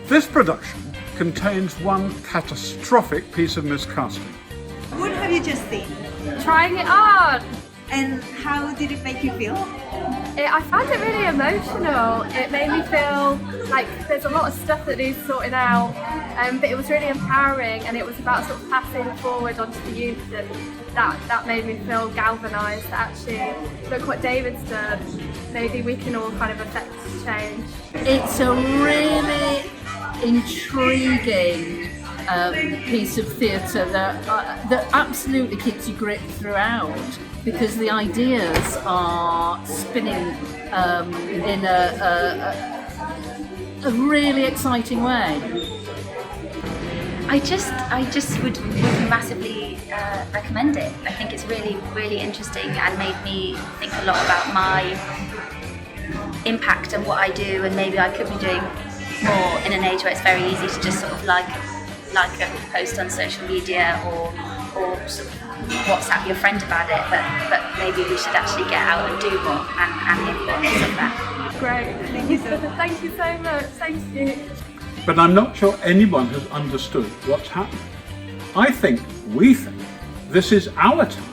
This production contains one catastrophic piece of miscasting. What have you just seen? Trying it on! And how did it make you feel? I found it really emotional. It made me feel like there's a lot of stuff that needs sorting out, but it was really empowering, and it was about sort of passing forward onto the youth, and that made me feel galvanised that actually, look what David's done, maybe we can all kind of affect change. It's a really intriguing piece of theatre that absolutely keeps you gripped throughout, because the ideas are spinning in a really exciting way. I just would massively recommend it. I think it's really, really interesting and made me think a lot about my impact and what I do, and maybe I could be doing more in an age where it's very easy to just sort of like a post on social media or sort of WhatsApp your friend about it, but maybe we should actually get out and do more, and the importance of that. Great, thank you so much, thank you. But I'm not sure anyone has understood what's happened. We think this is our time